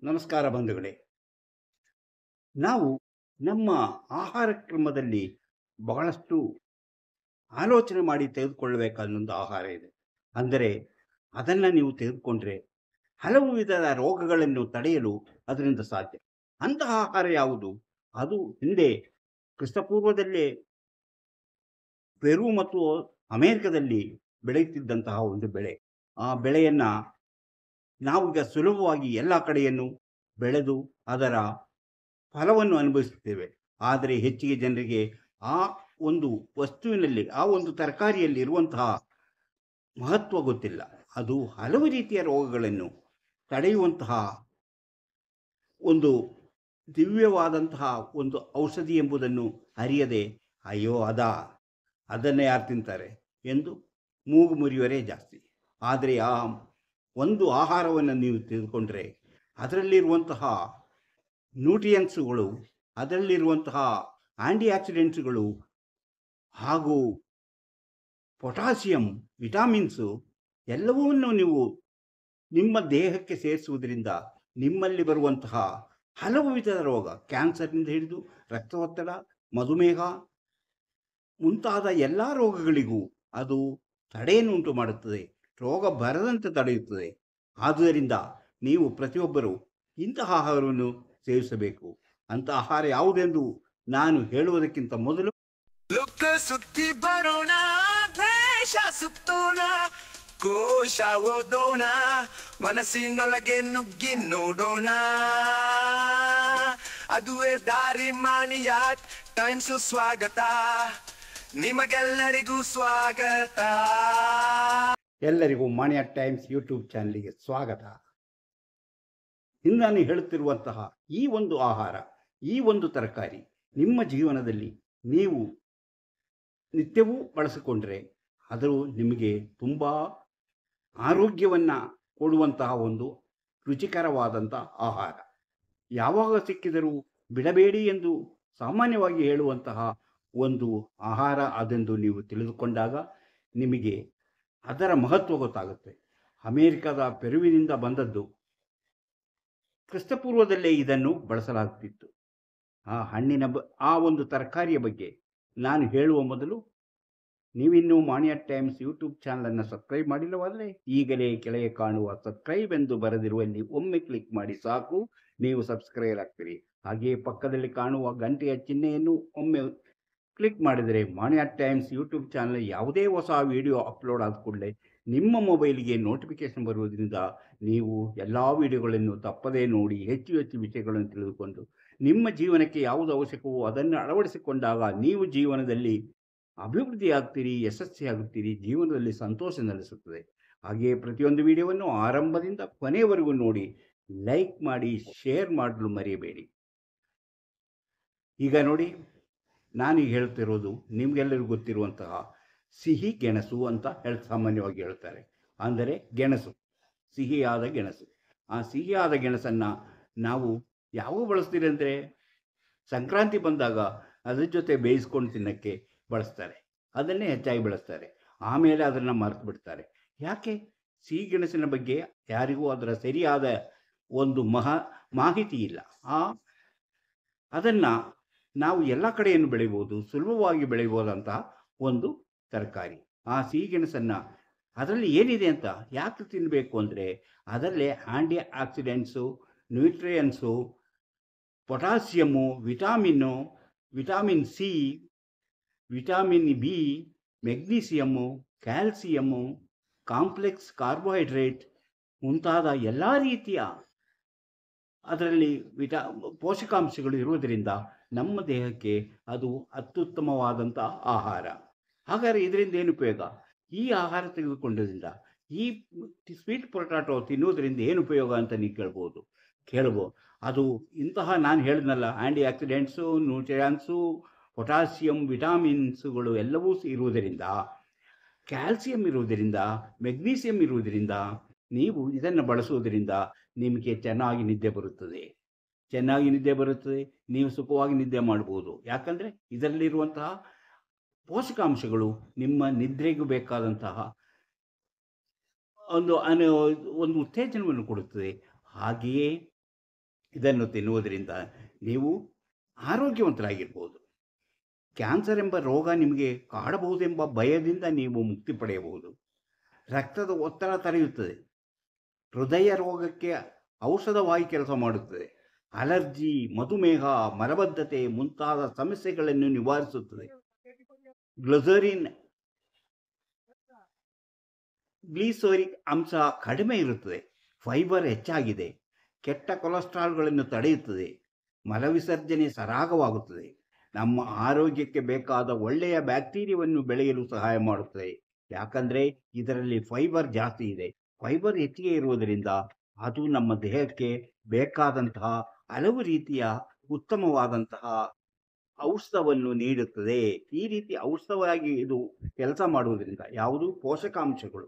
ನಮಸ್ಕಾರ ಬಂಧುಗಳೇ. ನಾವು ನಮ್ಮ ಆಹಾರ ಕ್ರಮದಲ್ಲಿ ಬಹಳಷ್ಟು ಆಲೋಚನೆ ಮಾಡಿ ತೆಗೆದುಕೊಳ್ಳಬೇಕಾದೊಂದು ಆಹಾರ ಇದೆ. ಅಂದರೆ ಅದನ್ನು ನೀವು ತೆಗೆದುಕೊಂಡ್ರೆ ಹಲವು ವಿಧದ ರೋಗಗಳನ್ನು ತಡೆಯಲು ಅದರಿಂದ ಸಾಧ್ಯ. ಅಂತಹ ಆಹಾರ ಯಾವುದು? ಅದು ಹಿಂದೆ ಕ್ರಿಸ್ತಪೂರ್ವದಲ್ಲೇ ಪೆರು ಮತ್ತು ಅಮೆರಿಕದಲ್ಲಿ ಬೆಳೆಯುತ್ತಿದ್ದಂತಹ ಒಂದು ಬೆಳೆ. ಆ ಬೆಳೆಯನ್ನು ನಾವೀಗ ಸುಲಭವಾಗಿ ಎಲ್ಲ ಕಡೆಯನ್ನು ಬೆಳೆದು ಅದರ ಫಲವನ್ನು ಅನುಭವಿಸುತ್ತೇವೆ. ಆದರೆ ಹೆಚ್ಚಿಗೆ ಜನರಿಗೆ ಆ ಒಂದು ವಸ್ತುವಿನಲ್ಲಿ, ಆ ಒಂದು ತರಕಾರಿಯಲ್ಲಿ ಇರುವಂತಹ ಮಹತ್ವ ಗೊತ್ತಿಲ್ಲ. ಅದು ಹಲವು ರೀತಿಯ ರೋಗಗಳನ್ನು ತಡೆಯುವಂತಹ ಒಂದು ದಿವ್ಯವಾದಂತಹ ಒಂದು ಔಷಧಿ ಎಂಬುದನ್ನು ಅರಿಯದೆ, ಅಯ್ಯೋ ಅದನ್ನೇ ಯಾರು ತಿಂತಾರೆ ಎಂದು ಮೂಗು ಮುರಿಯವರೇ ಜಾಸ್ತಿ. ಆದರೆ ಆ ಒಂದು ಆಹಾರವನ್ನು ನೀವು ತೆಗೆದುಕೊಂಡ್ರೆ ಅದರಲ್ಲಿರುವಂತಹ ನ್ಯೂಟ್ರಿಯೆಂಟ್ಸುಗಳು, ಅದರಲ್ಲಿರುವಂತಹ ಆ್ಯಂಟಿ ಆಕ್ಸಿಡೆಂಟ್ಸ್ಗಳು ಹಾಗೂ ಪೊಟ್ಯಾಸಿಯಂ, ವಿಟಾಮಿನ್ಸು ಎಲ್ಲವನ್ನೂ ನೀವು ನಿಮ್ಮ ದೇಹಕ್ಕೆ ಸೇರಿಸುವುದರಿಂದ ನಿಮ್ಮಲ್ಲಿ ಬರುವಂತಹ ಹಲವು ವಿಧದ ರೋಗ, ಕ್ಯಾನ್ಸರ್ನಿಂದ ಹಿಡಿದು ರಕ್ತದೊತ್ತಡ, ಮಧುಮೇಹ ಮುಂತಾದ ಎಲ್ಲ ರೋಗಗಳಿಗೂ ಅದು ತಡೆಯನ್ನು ಉಂಟು ಮಾಡುತ್ತದೆ. ರೋಗ ಬರದಂತೆ ತಡೆಯುತ್ತದೆ. ಆದುದರಿಂದ ನೀವು ಪ್ರತಿಯೊಬ್ಬರೂ ಇಂತಹ ಆಹಾರವನ್ನು ಸೇವಿಸಬೇಕು. ಅಂಥ ಆಹಾರ ಯಾವುದೆಂದು ನಾನು ಹೇಳುವುದಕ್ಕಿಂತ ಮೊದಲು ಲೋಕ ಸುತ್ತಿ ಬರೋಣ, ದೇಶ ಸುತ್ತೋಣ, ಕೋಶ ಓದೋಣ, ಮನಸ್ಸಿನೊಳಗೆ ನುಗ್ಗಿ ನೋಡೋಣ. ಅದುವೇ ದಾರಿ ಮಾಣಿಯ ಟೈಮ್ಸು. ಸ್ವಾಗತ ನಿಮಗೆಲ್ಲರಿಗೂ ಸ್ವಾಗತ. ಎಲ್ಲರಿಗೂ ಮಾಣಿಯ ಟೈಮ್ಸ್ ಯೂಟ್ಯೂಬ್ ಚಾನಲ್ಗೆ ಸ್ವಾಗತ. ಇಂದು ನಾನು ಹೇಳುತ್ತಿರುವಂತಹ ಈ ಒಂದು ಆಹಾರ, ಈ ಒಂದು ತರಕಾರಿ ನಿಮ್ಮ ಜೀವನದಲ್ಲಿ ನೀವು ನಿತ್ಯವೂ ಬಳಸಿಕೊಂಡ್ರೆ ಅದು ನಿಮಗೆ ತುಂಬ ಆರೋಗ್ಯವನ್ನು ಕೊಡುವಂತಹ ಒಂದು ರುಚಿಕರವಾದಂಥ ಆಹಾರ. ಯಾವಾಗ ಸಿಕ್ಕಿದರೂ ಬಿಡಬೇಡಿ ಎಂದು ಸಾಮಾನ್ಯವಾಗಿ ಹೇಳುವಂತಹ ಒಂದು ಆಹಾರ ಅದೆಂದು ನೀವು ತಿಳಿದುಕೊಂಡಾಗ ನಿಮಗೆ ಅದರ ಮಹತ್ವ ಗೊತ್ತಾಗುತ್ತೆ. ಅಮೇರಿಕದ ಪೆರುವಿನಿಂದ ಬಂದದ್ದು. ಕ್ರಿಸ್ತಪೂರ್ವದಲ್ಲೇ ಇದನ್ನು ಬಳಸಲಾಗುತ್ತಿತ್ತು. ಆ ಹಣ್ಣಿನ ಆ ಒಂದು ತರಕಾರಿಯ ಬಗ್ಗೆ ನಾನು ಹೇಳುವ ಮೊದಲು, ನೀವಿನ್ನೂ ಮಾಣಿಯ ಟೈಮ್ಸ್ ಯೂಟ್ಯೂಬ್ ಚಾನಲನ್ನು ಸಬ್ಸ್ಕ್ರೈಬ್ ಮಾಡಿಲ್ಲವಾದರೆ ಈಗಲೇ ಕೆಳಗೆ ಕಾಣುವ ಸಬ್ಸ್ಕ್ರೈಬ್ ಎಂದು ಬರೆದಿರುವಲ್ಲಿ ಒಮ್ಮೆ ಕ್ಲಿಕ್ ಮಾಡಿ ಸಾಕು, ನೀವು ಸಬ್ಸ್ಕ್ರೈಬ್ ಆಗ್ತೀರಿ. ಹಾಗೆಯೇ ಪಕ್ಕದಲ್ಲಿ ಕಾಣುವ ಗಂಟೆಯ ಚಿಹ್ನೆಯನ್ನು ಒಮ್ಮೆ ಕ್ಲಿಕ್ ಮಾಡಿದರೆ ಮಾಣಿಯ ಟೈಮ್ಸ್ ಯೂಟ್ಯೂಬ್ ಚಾನಲ್ ಯಾವುದೇ ಹೊಸ ವಿಡಿಯೋ ಅಪ್ಲೋಡ್ ಆದ ಕೂಡಲೇ ನಿಮ್ಮ ಮೊಬೈಲಿಗೆ ನೋಟಿಫಿಕೇಶನ್ ಬರುವುದರಿಂದ ನೀವು ಎಲ್ಲ ವಿಡಿಯೋಗಳನ್ನು ತಪ್ಪದೇ ನೋಡಿ ಹೆಚ್ಚು ಹೆಚ್ಚು ವಿಷಯಗಳನ್ನು ತಿಳಿದುಕೊಂಡು ನಿಮ್ಮ ಜೀವನಕ್ಕೆ ಯಾವುದು ಅವಶ್ಯಕವೋ ಅದನ್ನು ಅಳವಡಿಸಿಕೊಂಡಾಗ ನೀವು ಜೀವನದಲ್ಲಿ ಅಭಿವೃದ್ಧಿಯಾಗ್ತೀರಿ, ಯಶಸ್ವಿಯಾಗುತ್ತೀರಿ, ಜೀವನದಲ್ಲಿ ಸಂತೋಷ ನೆಲೆಸುತ್ತದೆ. ಹಾಗೆಯೇ ಪ್ರತಿಯೊಂದು ವಿಡಿಯೋವನ್ನು ಆರಂಭದಿಂದ ಕೊನೆಯವರೆಗೂ ನೋಡಿ, ಲೈಕ್ ಮಾಡಿ, ಶೇರ್ ಮಾಡಲು ಮರೆಯಬೇಡಿ. ಈಗ ನೋಡಿ, ನಾನು ಹೇಳ್ತಿರೋದು ನಿಮಗೆಲ್ಲರಿಗೂ ಗೊತ್ತಿರುವಂತಹ ಸಿಹಿ ಗೆಣಸು ಅಂತ ಸಾಮಾನ್ಯವಾಗಿ ಹೇಳ್ತಾರೆ. ಅಂದರೆ ಗೆಣಸು, ಸಿಹಿಯಾದ ಗೆಣಸು. ಆ ಸಿಹಿಯಾದ ಗೆಣಸನ್ನು ನಾವು ಯಾವಾಗ ಬಳಸ್ತೀರಿ ಅಂದರೆ ಸಂಕ್ರಾಂತಿ ಬಂದಾಗ ಅದ್ರ ಜೊತೆ ಬೇಯಿಸ್ಕೊಂಡು ತಿನ್ನೋಕ್ಕೆ ಬಳಸ್ತಾರೆ. ಅದನ್ನೇ ಹೆಚ್ಚಾಗಿ ಬಳಸ್ತಾರೆ. ಆಮೇಲೆ ಅದನ್ನು ಮರೆತು ಬಿಡ್ತಾರೆ. ಯಾಕೆ? ಸಿಹಿ ಗೆಣಸಿನ ಬಗ್ಗೆ ಯಾರಿಗೂ ಅದರ ಸರಿಯಾದ ಒಂದು ಮಾಹಿತಿ ಇಲ್ಲ. ಅದನ್ನು ನಾವು ಎಲ್ಲ ಕಡೆಯನ್ನು ಬೆಳಿಬೋದು, ಸುಲಭವಾಗಿ ಬೆಳಿಬೋದಂತಹ ಒಂದು ತರಕಾರಿ. ಆ ಸಿಹಿಗೆಣಸನ್ನು ಅದರಲ್ಲಿ ಏನಿದೆ ಅಂತ ಯಾಕೆ ತಿನ್ನಬೇಕು ಅಂದರೆ ಅದರಲ್ಲೇ antioxidants, nutrients, potassium, vitamin C, vitamin B, magnesium, calcium, complex carbohydrate ಮುಂತಾದ ಎಲ್ಲ ರೀತಿಯ ಅದರಲ್ಲಿ ಪೋಷಕಾಂಶಗಳು ಇರುವುದರಿಂದ ನಮ್ಮ ದೇಹಕ್ಕೆ ಅದು ಅತ್ಯುತ್ತಮವಾದಂಥ ಆಹಾರ. ಹಾಗಾದರೆ ಇದರಿಂದ ಏನು ಉಪಯೋಗ? ಈ ಆಹಾರ ತೆಗೆದುಕೊಂಡರಿಂದ, ಈ ಸ್ವೀಟ್ ಪೊಟ್ಯಾಟೊ ತಿನ್ನುವುದರಿಂದ ಏನು ಉಪಯೋಗ ಅಂತ ನೀವು ಕೇಳ್ಬೋದು. ಅದು ಇಂತಹ ನಾನು ಹೇಳಿದ್ನಲ್ಲ, ಆ್ಯಂಟಿ ಆಕ್ಸಿಡೆಂಟ್ಸು, ನ್ಯೂಟ್ರಿಯೆಂಟ್ಸು, ಪೊಟ್ಯಾಸಿಯಂ, ವಿಟಾಮಿನ್ಸುಗಳು ಎಲ್ಲವೂ ಇರುವುದರಿಂದ, ಕ್ಯಾಲ್ಸಿಯಂ ಇರುವುದರಿಂದ, ಮೆಗ್ನೀಸಿಯಂ ಇರುವುದರಿಂದ ನೀವು ಇದನ್ನು ಬಳಸುವುದರಿಂದ ನಿಮಗೆ ಚೆನ್ನಾಗಿ ನಿದ್ದೆ ಬರುತ್ತದೆ. ನೀವು ಸುಖವಾಗಿ ನಿದ್ದೆ ಮಾಡ್ಬೋದು. ಯಾಕಂದರೆ ಇದರಲ್ಲಿರುವಂತಹ ಪೋಷಕಾಂಶಗಳು ನಿಮ್ಮ ನಿದ್ರೆಗೂ ಬೇಕಾದಂತಹ ಒಂದು ಉತ್ತೇಜನವನ್ನು ಕೊಡುತ್ತದೆ. ಹಾಗೆಯೇ ಇದನ್ನು ತಿನ್ನುವುದರಿಂದ ನೀವು ಆರೋಗ್ಯವಂತರಾಗಿರ್ಬೋದು. ಕ್ಯಾನ್ಸರ್ ಎಂಬ ರೋಗ ನಿಮಗೆ ಕಾಡಬಹುದೆಂಬ ಭಯದಿಂದ ನೀವು ಮುಕ್ತಿ ಪಡೆಯಬಹುದು. ರಕ್ತದ ಒತ್ತಡ ತಡೆಯುತ್ತದೆ. ಹೃದಯ ರೋಗಕ್ಕೆ ಔಷಧವಾಗಿ ಕೆಲಸ ಮಾಡುತ್ತದೆ. ಅಲರ್ಜಿ, ಮಧುಮೇಹ, ಮಲಬದ್ಧತೆ ಮುಂತಾದ ಸಮಸ್ಯೆಗಳನ್ನು ನಿವಾರಿಸುತ್ತದೆ. ಗ್ಲಿಸರಿಕ್ ಅಂಶ ಕಡಿಮೆ ಇರುತ್ತದೆ. ಫೈಬರ್ ಹೆಚ್ಚಾಗಿದೆ. ಕೆಟ್ಟ ಕೊಲೆಸ್ಟ್ರಾಲ್ಗಳನ್ನು ತಡೆಯುತ್ತದೆ. ಮಲವಿಸರ್ಜನೆ ಸರಾಗವಾಗುತ್ತದೆ. ನಮ್ಮ ಆರೋಗ್ಯಕ್ಕೆ ಬೇಕಾದ ಒಳ್ಳೆಯ ಬ್ಯಾಕ್ಟೀರಿಯಾವನ್ನು ಬೆಳೆಯಲು ಸಹಾಯ ಮಾಡುತ್ತದೆ. ಯಾಕಂದರೆ ಇದರಲ್ಲಿ ಫೈಬರ್ ಜಾಸ್ತಿ ಇದೆ. ಫೈಬರ್ ಹೆಚ್ಚಿಗೆ ಇರುವುದರಿಂದ ಅದು ನಮ್ಮ ದೇಹಕ್ಕೆ ಬೇಕಾದಂತಹ ಹಲವು ರೀತಿಯ ಉತ್ತಮವಾದಂತಹ ಔಷಧವನ್ನು ನೀಡುತ್ತದೆ. ಈ ರೀತಿ ಔಷಧವಾಗಿ ಇದು ಕೆಲಸ ಮಾಡುವುದರಿಂದ ಯಾವುದು ಪೋಷಕಾಂಶಗಳು,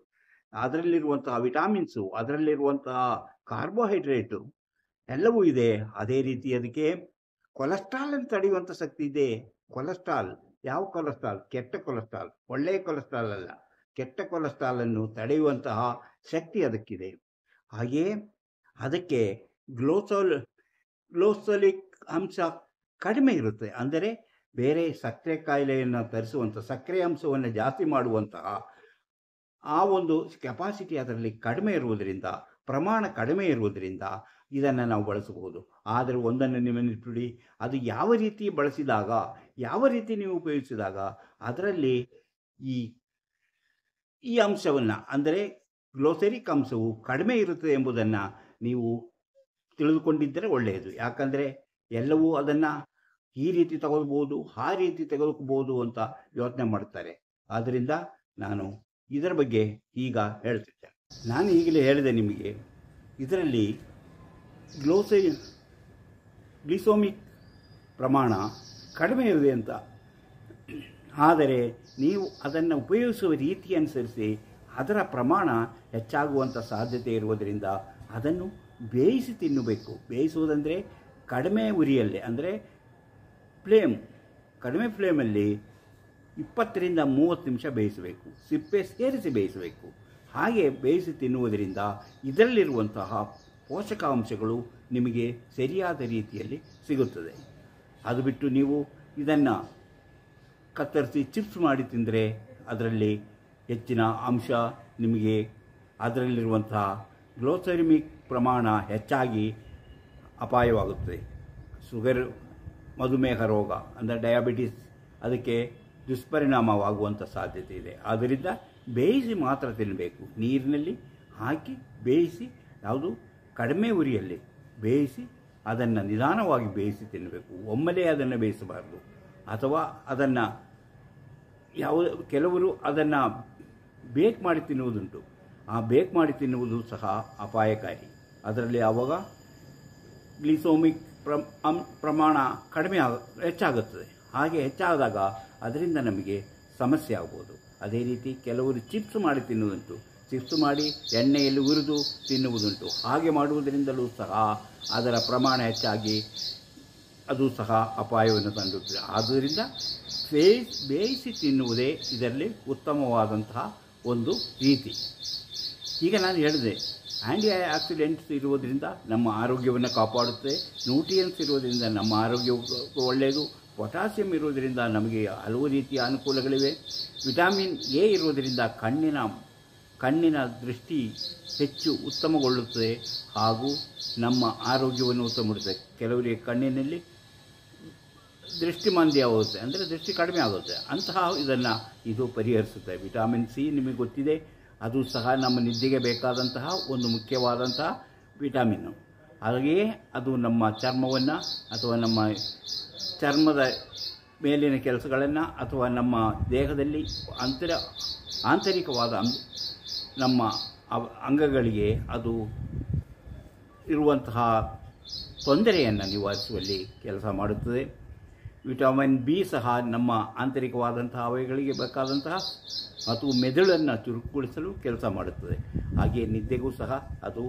ಅದರಲ್ಲಿರುವಂತಹ ವಿಟಾಮಿನ್ಸು, ಅದರಲ್ಲಿರುವಂತಹ ಕಾರ್ಬೋಹೈಡ್ರೇಟು ಎಲ್ಲವೂ ಇದೆ. ಅದೇ ರೀತಿ ಅದಕ್ಕೆ ಕೊಲೆಸ್ಟ್ರಾಲನ್ನು ತಡೆಯುವಂಥ ಶಕ್ತಿ ಇದೆ. ಕೊಲೆಸ್ಟ್ರಾಲ್, ಯಾವ ಕೊಲೆಸ್ಟ್ರಾಲ್? ಕೆಟ್ಟ ಕೊಲೆಸ್ಟ್ರಾಲ್, ಒಳ್ಳೆಯ ಕೊಲೆಸ್ಟ್ರಾಲ್ ಅಲ್ಲ, ಕೆಟ್ಟ ಕೊಲೆಸ್ಟ್ರಾಲನ್ನು ತಡೆಯುವಂತಹ ಶಕ್ತಿ ಅದಕ್ಕಿದೆ. ಹಾಗೆಯೇ ಅದಕ್ಕೆ ಗ್ಲೋಸಲಿಕ್ ಅಂಶ ಕಡಿಮೆ ಇರುತ್ತೆ. ಅಂದರೆ ಬೇರೆ ಸಕ್ಕರೆ ಕಾಯಿಲೆಯನ್ನು ತರಿಸುವಂಥ, ಸಕ್ಕರೆ ಅಂಶವನ್ನು ಜಾಸ್ತಿ ಮಾಡುವಂತಹ ಆ ಒಂದು ಕೆಪಾಸಿಟಿ ಅದರಲ್ಲಿ ಕಡಿಮೆ ಇರುವುದರಿಂದ, ಪ್ರಮಾಣ ಕಡಿಮೆ ಇರುವುದರಿಂದ ಇದನ್ನು ನಾವು ಬಳಸಬಹುದು. ಆದರೆ ಒಂದನ್ನು ನೀವು ನೆನಪಿಡಿ, ಅದು ಯಾವ ರೀತಿ ಬಳಸಿದಾಗ, ಯಾವ ರೀತಿ ನೀವು ಉಪಯೋಗಿಸಿದಾಗ ಅದರಲ್ಲಿ ಈ ಅಂಶವನ್ನು, ಅಂದರೆ ಗ್ಲೋಸರಿಕ್ ಅಂಶವು ಕಡಿಮೆ ಇರುತ್ತದೆ ಎಂಬುದನ್ನು ನೀವು ತಿಳಿದುಕೊಂಡಿದ್ದರೆ ಒಳ್ಳೆಯದು. ಯಾಕಂದರೆ ಎಲ್ಲವೂ ಅದನ್ನು ಈ ರೀತಿ ತಗೊಳ್ಬೋದು, ಆ ರೀತಿ ತೆಗೆದುಕೋಬೋದು ಅಂತ ಯೋಚನೆ ಮಾಡ್ತಾರೆ. ಆದ್ದರಿಂದ ನಾನು ಇದರ ಬಗ್ಗೆ ಈಗ ಹೇಳ್ತಿದ್ದೆ. ನಾನು ಈಗಲೇ ಹೇಳಿದೆ ನಿಮಗೆ, ಇದರಲ್ಲಿ ಗ್ಲಿಸೋಮಿಕ್ ಪ್ರಮಾಣ ಕಡಿಮೆ ಇದೆ ಅಂತ. ಆದರೆ ನೀವು ಅದನ್ನು ಉಪಯೋಗಿಸುವ ರೀತಿ ಅನುಸರಿಸಿ ಅದರ ಪ್ರಮಾಣ ಹೆಚ್ಚಾಗುವಂಥ ಸಾಧ್ಯತೆ ಇರುವುದರಿಂದ ಅದನ್ನು ಬೇಯಿಸಿ ತಿನ್ನಬೇಕು. ಬೇಯಿಸುವುದಂದರೆ ಕಡಿಮೆ ಉರಿಯಲ್ಲಿ, ಅಂದರೆ ಕಡಿಮೆ ಫ್ಲೇಮಲ್ಲಿ 20 ರಿಂದ 30 ನಿಮಿಷ ಬೇಯಿಸಬೇಕು. ಸಿಪ್ಪೆ ಸೇರಿಸಿ ಬೇಯಿಸಬೇಕು. ಹಾಗೆ ಬೇಯಿಸಿ ತಿನ್ನುವುದರಿಂದ ಇದರಲ್ಲಿರುವಂತಹ ಪೋಷಕಾಂಶಗಳು ನಿಮಗೆ ಸರಿಯಾದ ರೀತಿಯಲ್ಲಿ ಸಿಗುತ್ತದೆ. ಅದು ಬಿಟ್ಟು ನೀವು ಇದನ್ನು ಕತ್ತರಿಸಿ ಚಿಪ್ಸ್ ಮಾಡಿ ತಿಂದರೆ ಅದರಲ್ಲಿ ಹೆಚ್ಚಿನ ಅಂಶ ನಿಮಗೆ, ಅದರಲ್ಲಿರುವಂತಹ ಗ್ಲೋಸರಿಮಿಕ್ ಪ್ರಮಾಣ ಹೆಚ್ಚಾಗಿ ಅಪಾಯವಾಗುತ್ತದೆ. ಶುಗರ್, ಮಧುಮೇಹ ರೋಗ ಅಂದರೆ ಡಯಾಬಿಟಿಸ್, ಅದಕ್ಕೆ ದುಷ್ಪರಿಣಾಮವಾಗುವಂಥ ಸಾಧ್ಯತೆ ಇದೆ. ಆದ್ದರಿಂದ ಬೇಯಿಸಿ ಮಾತ್ರ ತಿನ್ನಬೇಕು. ನೀರಿನಲ್ಲಿ ಹಾಕಿ ಬೇಯಿಸಿ, ಯಾವುದು ಕಡಿಮೆ ಉರಿಯಲ್ಲಿ ಬೇಯಿಸಿ ಅದನ್ನು ನಿಧಾನವಾಗಿ ಬೇಯಿಸಿ ತಿನ್ನಬೇಕು. ಒಮ್ಮೆಲೇ ಅದನ್ನು ಬೇಯಿಸಬಾರ್ದು. ಅಥವಾ ಅದನ್ನು ಕೆಲವರು ಅದನ್ನು ಬೇಕ್ ಮಾಡಿ ತಿನ್ನುವುದುಂಟು. ಆ ಬೇಕ್ ಮಾಡಿ ತಿನ್ನುವುದು ಸಹ ಅಪಾಯಕಾರಿ. ಅದರಲ್ಲಿ ಆವಾಗ ಗ್ಲಿಸೋಮಿಕ್ ಪ್ರಮಾಣ ಹೆಚ್ಚಾಗುತ್ತದೆ. ಹಾಗೆ ಹೆಚ್ಚಾದಾಗ ಅದರಿಂದ ನಮಗೆ ಸಮಸ್ಯೆ ಆಗ್ಬೋದು. ಅದೇ ರೀತಿ ಕೆಲವರು ಚಿಪ್ಸ್ ಮಾಡಿ ತಿನ್ನುವುದುಂಟು. ಚಿಪ್ಸ್ ಮಾಡಿ ಎಣ್ಣೆಯಲ್ಲಿ ಹುರಿದು ತಿನ್ನುವುದುಂಟು. ಹಾಗೆ ಮಾಡುವುದರಿಂದಲೂ ಸಹ ಅದರ ಪ್ರಮಾಣ ಹೆಚ್ಚಾಗಿ ಅದು ಸಹ ಅಪಾಯವನ್ನು ತಂದಿರುತ್ತದೆ. ಆದ್ದರಿಂದ ಬೇಯಿಸಿ ತಿನ್ನುವುದೇ ಇದರಲ್ಲಿ ಉತ್ತಮವಾದಂತಹ ಒಂದು ರೀತಿ. ಈಗ ನಾನು ಹೇಳಿದೆ, ಆ್ಯಂಟಿ ಆಕ್ಸಿಡೆಂಟ್ಸ್ ಇರುವುದರಿಂದ ನಮ್ಮ ಆರೋಗ್ಯವನ್ನು ಕಾಪಾಡುತ್ತದೆ. ನ್ಯೂಟ್ರಿಯನ್ಸ್ ಇರುವುದರಿಂದ ನಮ್ಮ ಆರೋಗ್ಯಕ್ಕೂ ಒಳ್ಳೆಯದು. ಪೊಟ್ಯಾಸಿಯಂ ಇರುವುದರಿಂದ ನಮಗೆ ಹಲವು ರೀತಿಯ ಅನುಕೂಲಗಳಿವೆ. ವಿಟಮಿನ್ ಎ ಇರುವುದರಿಂದ ಕಣ್ಣಿನ ದೃಷ್ಟಿ ಹೆಚ್ಚು ಉತ್ತಮಗೊಳ್ಳುತ್ತದೆ ಹಾಗೂ ನಮ್ಮ ಆರೋಗ್ಯವನ್ನು ಉತ್ತಮಗೊಳ್ಳುತ್ತದೆ. ಕೆಲವರಿಗೆ ಕಣ್ಣಿನಲ್ಲಿ ದೃಷ್ಟಿಮಾಂದ್ಯವಾಗುತ್ತೆ, ಅಂದರೆ ದೃಷ್ಟಿ ಕಡಿಮೆ ಆಗುತ್ತೆ. ಅಂತಹ ಇದನ್ನು ಇದು ಪರಿಹರಿಸುತ್ತೆ. ವಿಟಮಿನ್ ಸಿ ನಿಮಗೆ ಗೊತ್ತಿದೆ, ಅದು ಸಹ ನಮ್ಮ ನಿದ್ದೆಗೆ ಬೇಕಾದಂತಹ ಒಂದು ಮುಖ್ಯವಾದಂತಹ ವಿಟಮಿನ್ನು. ಹಾಗೆಯೇ ಅದು ನಮ್ಮ ಚರ್ಮವನ್ನು ಅಥವಾ ನಮ್ಮ ಚರ್ಮದ ಮೇಲಿನ ಕೆಲಸಗಳನ್ನು ಅಥವಾ ನಮ್ಮ ದೇಹದಲ್ಲಿ ಆಂತರಿಕವಾದ ನಮ್ಮ ಅಂಗಗಳಿಗೆ ಅದು ಇರುವಂತಹ ತೊಂದರೆಯನ್ನು ನಿವಾರಿಸುವಲ್ಲಿ ಕೆಲಸ ಮಾಡುತ್ತದೆ. ವಿಟಮಿನ್ ಬಿ ಸಹ ನಮ್ಮ ಆಂತರಿಕವಾದಂತಹ ಅವಯಗಳಿಗೆ ಬೇಕಾದಂತಹ ಮತ್ತು ಮೆದುಳನ್ನು ಚುರುಕುಗೊಳಿಸಲು ಕೆಲಸ ಮಾಡುತ್ತದೆ. ಹಾಗೆಯೇ ನಿದ್ದೆಗೂ ಸಹ ಅದು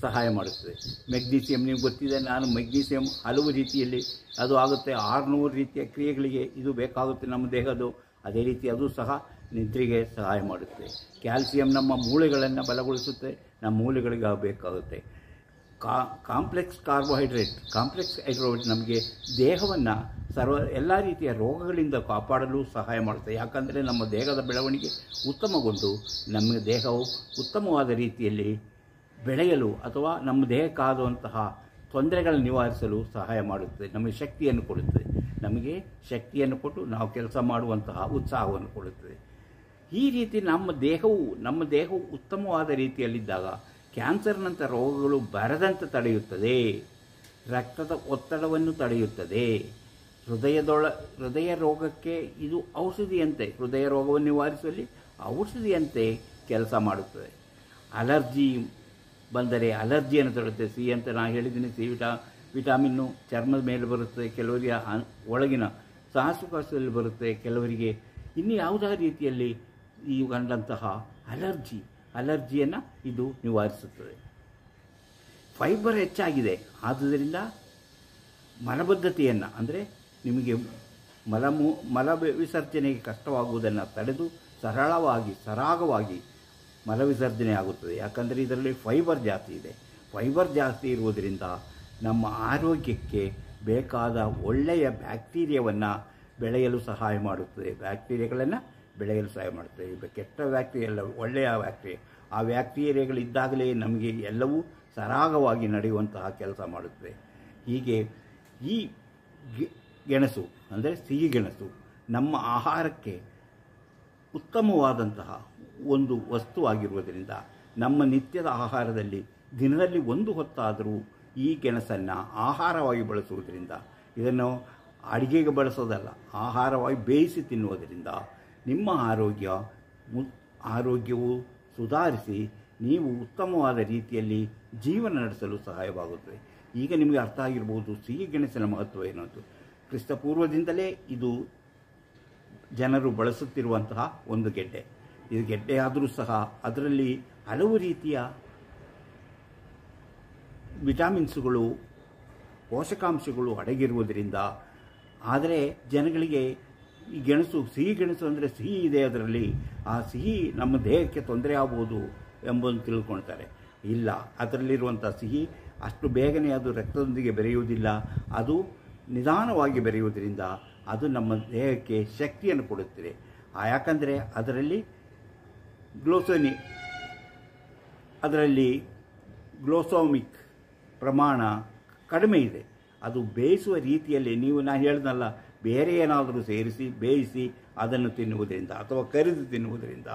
ಸಹಾಯ ಮಾಡುತ್ತದೆ. ಮೆಗ್ನೀಷಿಯಂ ನಿಮಗೆ ಗೊತ್ತಿದೆ, ನಾನು ಮೆಗ್ನೀಷಿಯಂ ಹಲವು ರೀತಿಯಲ್ಲಿ ಅದು ಆಗುತ್ತೆ. 600 ರೀತಿಯ ಕ್ರಿಯೆಗಳಿಗೆ ಇದು ಬೇಕಾಗುತ್ತೆ ನಮ್ಮ ದೇಹದ್ದು. ಅದೇ ರೀತಿ ಅದು ಸಹ ನಿದ್ರೆಗೆ ಸಹಾಯ ಮಾಡುತ್ತದೆ. ಕ್ಯಾಲ್ಸಿಯಂ ನಮ್ಮ ಮೂಳೆಗಳನ್ನು ಬಲಗೊಳಿಸುತ್ತೆ, ನಮ್ಮ ಮೂಳೆಗಳಿಗೆ ಬೇಕಾಗುತ್ತೆ. ಕಾಂಪ್ಲೆಕ್ಸ್ ಹೈಡ್ರೋವೇಟ್ ನಮಗೆ ದೇಹವನ್ನು ಎಲ್ಲ ರೀತಿಯ ರೋಗಗಳಿಂದ ಕಾಪಾಡಲು ಸಹಾಯ ಮಾಡುತ್ತೆ. ಯಾಕಂದರೆ ನಮ್ಮ ದೇಹದ ಬೆಳವಣಿಗೆ ಉತ್ತಮಗೊಂಡು ನಮ್ಮ ದೇಹವು ಉತ್ತಮವಾದ ರೀತಿಯಲ್ಲಿ ಬೆಳೆಯಲು ಅಥವಾ ನಮ್ಮ ದೇಹಕ್ಕಾಗುವಂತಹ ತೊಂದರೆಗಳನ್ನು ನಿವಾರಿಸಲು ಸಹಾಯ ಮಾಡುತ್ತದೆ. ನಮಗೆ ಶಕ್ತಿಯನ್ನು ಕೊಡುತ್ತದೆ. ನಮಗೆ ಶಕ್ತಿಯನ್ನು ಕೊಟ್ಟು ನಾವು ಕೆಲಸ ಮಾಡುವಂತಹ ಉತ್ಸಾಹವನ್ನು ಕೊಡುತ್ತದೆ. ಈ ರೀತಿ ನಮ್ಮ ದೇಹವು ಉತ್ತಮವಾದ ರೀತಿಯಲ್ಲಿದ್ದಾಗ ಕ್ಯಾನ್ಸರ್ನಂಥ ರೋಗಗಳು ಬರದಂತೆ ತಡೆಯುತ್ತದೆ. ರಕ್ತದ ಒತ್ತಡವನ್ನು ತಡೆಯುತ್ತದೆ. ಹೃದಯ ರೋಗಕ್ಕೆ ಇದು ಔಷಧಿಯಂತೆ, ಹೃದಯ ರೋಗವನ್ನು ನಿವಾರಿಸುವಲ್ಲಿ ಔಷಧಿಯಂತೆ ಕೆಲಸ ಮಾಡುತ್ತದೆ. ಅಲರ್ಜಿ ಬಂದರೆ ಅಲರ್ಜಿಯನ್ನು ತಡೆಯುತ್ತೆ. ಸಿ ಅಂತ ನಾನು ಹೇಳಿದ್ದೀನಿ. ಸಿ ವಿಟಾಮಿನ್ನು ಚರ್ಮದ ಮೇಲೆ ಬರುತ್ತದೆ, ಕೆಲವರಿಗೆ ಒಳಗಿನ ಶ್ವಾಸಕೋಶದಲ್ಲಿ ಬರುತ್ತೆ, ಕೆಲವರಿಗೆ ಇನ್ನು ಯಾವುದೇ ರೀತಿಯಲ್ಲಿ ಈ ಕಂಡಂತಹ ಅಲರ್ಜಿಯನ್ನು ಇದು ನಿವಾರಿಸುತ್ತದೆ. ಫೈಬರ್ ಹೆಚ್ಚಾಗಿದೆ. ಆದುದರಿಂದ ಮಲಬದ್ಧತೆಯನ್ನು ಅಂದರೆ ನಿಮಗೆ ಮಲ ವಿಸರ್ಜನೆಗೆ ಕಷ್ಟವಾಗುವುದನ್ನು ತಡೆದು ಸರಾಗವಾಗಿ ಮಲವಿಸರ್ಜನೆ ಆಗುತ್ತದೆ. ಯಾಕಂದರೆ ಇದರಲ್ಲಿ ಫೈಬರ್ ಜಾಸ್ತಿ ಇದೆ. ಫೈಬರ್ ಜಾಸ್ತಿ ಇರುವುದರಿಂದ ನಮ್ಮ ಆರೋಗ್ಯಕ್ಕೆ ಬೇಕಾದ ಒಳ್ಳೆಯ ಬ್ಯಾಕ್ಟೀರಿಯಾವನ್ನು ಬೆಳೆಯಲು ಸಹಾಯ ಮಾಡುತ್ತದೆ. ಕೆಟ್ಟ ಬ್ಯಾಕ್ಟೀರಿಯಾ ಅಲ್ಲ, ಒಳ್ಳೆಯ ಬ್ಯಾಕ್ಟೀರಿಯಾ. ಆ ಬ್ಯಾಕ್ಟೀರಿಯಾಗಳಿದ್ದಾಗಲೇ ನಮಗೆ ಎಲ್ಲವೂ ಸರಾಗವಾಗಿ ನಡೆಯುವಂತಹ ಕೆಲಸ ಮಾಡುತ್ತದೆ. ಹೀಗೆ ಈ ಗೆಣಸು ಅಂದರೆ ಸಿಹಿಗೆಣಸು ನಮ್ಮ ಆಹಾರಕ್ಕೆ ಉತ್ತಮವಾದಂತಹ ಒಂದು ವಸ್ತುವಾಗಿರುವುದರಿಂದ ನಮ್ಮ ನಿತ್ಯದ ಆಹಾರದಲ್ಲಿ ದಿನದಲ್ಲಿ ಒಂದು ಹೊತ್ತಾದರೂ ಈ ಗೆಣಸನ್ನು ಆಹಾರವಾಗಿ ಬಳಸುವುದರಿಂದ, ಇದನ್ನು ಅಡಿಗೆಗೆ ಬಳಸೋದಲ್ಲ, ಆಹಾರವಾಗಿ ಬೇಯಿಸಿ ತಿನ್ನುವುದರಿಂದ ನಿಮ್ಮ ಆರೋಗ್ಯವು ಸುಧಾರಿಸಿ ನೀವು ಉತ್ತಮವಾದ ರೀತಿಯಲ್ಲಿ ಜೀವನ ನಡೆಸಲು ಸಹಾಯವಾಗುತ್ತದೆ. ಈಗ ನಿಮಗೆ ಅರ್ಥ ಆಗಿರ್ಬೋದು ಸಿಹಿಗೆಣಸಿನ ಮಹತ್ವ ಏನಂತ. ಕ್ರಿಸ್ತಪೂರ್ವದಿಂದಲೇ ಇದು ಜನರು ಬಳಸುತ್ತಿರುವಂತಹ ಒಂದು ಗೆಡ್ಡೆ. ಇದು ಗೆಡ್ಡೆ ಆದರೂ ಸಹ ಅದರಲ್ಲಿ ಹಲವು ರೀತಿಯ ವಿಟಾಮಿನ್ಸುಗಳು, ಪೋಷಕಾಂಶಗಳು ಅಡಗಿರುವುದರಿಂದ, ಆದರೆ ಜನಗಳಿಗೆ ಈ ಸಿಹಿಗೆಣಸು ಅಂದರೆ ಸಿಹಿ ಇದೆ, ಅದರಲ್ಲಿ ಆ ಸಿಹಿ ನಮ್ಮ ದೇಹಕ್ಕೆ ತೊಂದರೆ ಆಗ್ಬೋದು ಎಂಬುದನ್ನು ತಿಳ್ಕೊಳ್ತಾರೆ. ಇಲ್ಲ, ಅದರಲ್ಲಿರುವಂಥ ಸಿಹಿ ಅಷ್ಟು ಬೇಗನೆ ಅದು ರಕ್ತದೊಂದಿಗೆ ಬೆರೆಯುವುದಿಲ್ಲ. ಅದು ನಿಧಾನವಾಗಿ ಬೆರೆಯುವುದರಿಂದ ಅದು ನಮ್ಮ ದೇಹಕ್ಕೆ ಶಕ್ತಿಯನ್ನು ಕೊಡುತ್ತದೆ. ಯಾಕಂದರೆ ಅದರಲ್ಲಿ ಗ್ಲೋಸೋಮಿಕ್ ಪ್ರಮಾಣ ಕಡಿಮೆ ಇದೆ. ಅದು ಬೇಯಿಸುವ ರೀತಿಯಲ್ಲಿ ನಾನು ಹೇಳಿದ್ನಲ್ಲ, ಬೇರೆ ಏನಾದರೂ ಸೇರಿಸಿ ಬೇಯಿಸಿ ಅದನ್ನು ತಿನ್ನುವುದರಿಂದ ಅಥವಾ ಕರಿದು ತಿನ್ನುವುದರಿಂದ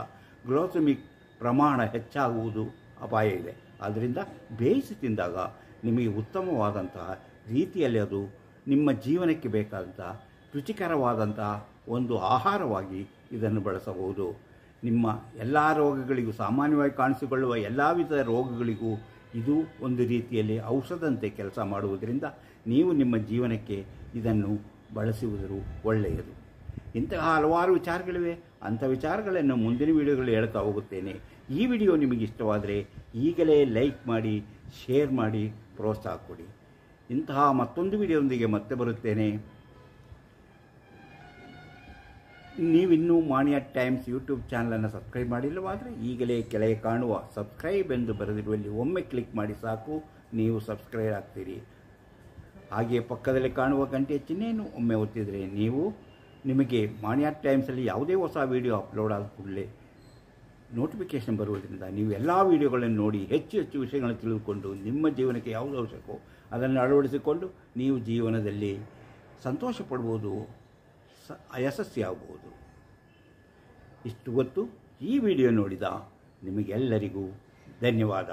ಗ್ಲೋಸಮಿಕ್ ಪ್ರಮಾಣ ಹೆಚ್ಚಾಗುವುದು ಅಪಾಯ ಇದೆ. ಆದ್ದರಿಂದ ಬೇಯಿಸಿ ತಿಂದಾಗ ನಿಮಗೆ ಉತ್ತಮವಾದಂತಹ ರೀತಿಯಲ್ಲಿ ಅದು ನಿಮ್ಮ ಜೀವನಕ್ಕೆ ಬೇಕಾದಂತಹ ರುಚಿಕರವಾದಂತಹ ಒಂದು ಆಹಾರವಾಗಿ ಇದನ್ನು ಬಳಸಬಹುದು. ನಿಮ್ಮ ಎಲ್ಲ ರೋಗಗಳಿಗೂ, ಸಾಮಾನ್ಯವಾಗಿ ಕಾಣಿಸಿಕೊಳ್ಳುವ ಎಲ್ಲ ವಿಧದ ರೋಗಗಳಿಗೂ ಇದು ಒಂದು ರೀತಿಯಲ್ಲಿ ಔಷಧಂತೆ ಕೆಲಸ ಮಾಡುವುದರಿಂದ ನೀವು ನಿಮ್ಮ ಜೀವನಕ್ಕೆ ಇದನ್ನು ಬಳಸುವುದು ಒಳ್ಳೆಯದು. ಇಂತಹ ಹಲವಾರು ವಿಚಾರಗಳಿವೆ. ಅಂಥ ವಿಚಾರಗಳನ್ನು ಮುಂದಿನ ವಿಡಿಯೋಗಳಲ್ಲಿ ಹೇಳ್ತಾ ಹೋಗುತ್ತೇನೆ. ಈ ವಿಡಿಯೋ ನಿಮಗೆ ಇಷ್ಟವಾದರೆ ಈಗಲೇ ಲೈಕ್ ಮಾಡಿ, ಶೇರ್ ಮಾಡಿ, ಪ್ರೋತ್ಸಾಹ ಕೊಡಿ. ಇಂತಹ ಮತ್ತೊಂದು ವಿಡಿಯೋದೊಂದಿಗೆ ಮತ್ತೆ ಬರುತ್ತೇನೆ. ನೀವಿನ್ನೂ ಮಾಣಿಯಾ ಟೈಮ್ಸ್ ಯೂಟ್ಯೂಬ್ ಚಾನಲನ್ನು ಸಬ್ಸ್ಕ್ರೈಬ್ ಮಾಡಿಲ್ಲವಾದರೆ ಈಗಲೇ ಕೆಳಗೆ ಕಾಣುವ ಸಬ್ಸ್ಕ್ರೈಬ್ ಎಂದು ಬರೆದಿರುವಲ್ಲಿ ಒಮ್ಮೆ ಕ್ಲಿಕ್ ಮಾಡಿ ಸಾಕು, ನೀವು ಸಬ್ಸ್ಕ್ರೈಬ್ ಆಗ್ತೀರಿ. ಹಾಗೆಯೇ ಪಕ್ಕದಲ್ಲಿ ಕಾಣುವ ಗಂಟೆಯ ಚಿಹ್ನೆಯನ್ನು ಒಮ್ಮೆ ಒತ್ತಿದರೆ ನಿಮಗೆ ಮಾಣಿಯಾ ಟೈಮ್ಸಲ್ಲಿ ಯಾವುದೇ ಹೊಸ ವಿಡಿಯೋ ಅಪ್ಲೋಡ್ ಆದ ಕೂಡಲೇ ನೋಟಿಫಿಕೇಷನ್ ಬರುವುದರಿಂದ ನೀವು ಎಲ್ಲ ವಿಡಿಯೋಗಳನ್ನು ನೋಡಿ ಹೆಚ್ಚು ವಿಷಯಗಳನ್ನು ತಿಳಿದುಕೊಂಡು ನಿಮ್ಮ ಜೀವನಕ್ಕೆ ಯಾವುದು ಅವಶ್ಯಕವೋ ಅದನ್ನು ಅಳವಡಿಸಿಕೊಂಡು ನೀವು ಜೀವನದಲ್ಲಿ ಸಂತೋಷ ಪಡ್ಬೋದು, ಯಶಸ್ವಿಯಾಗಬಹುದು. ಇಷ್ಟು ಹೊತ್ತು ಈ ವಿಡಿಯೋ ನೋಡಿದ ನಿಮಗೆಲ್ಲರಿಗೂ ಧನ್ಯವಾದ.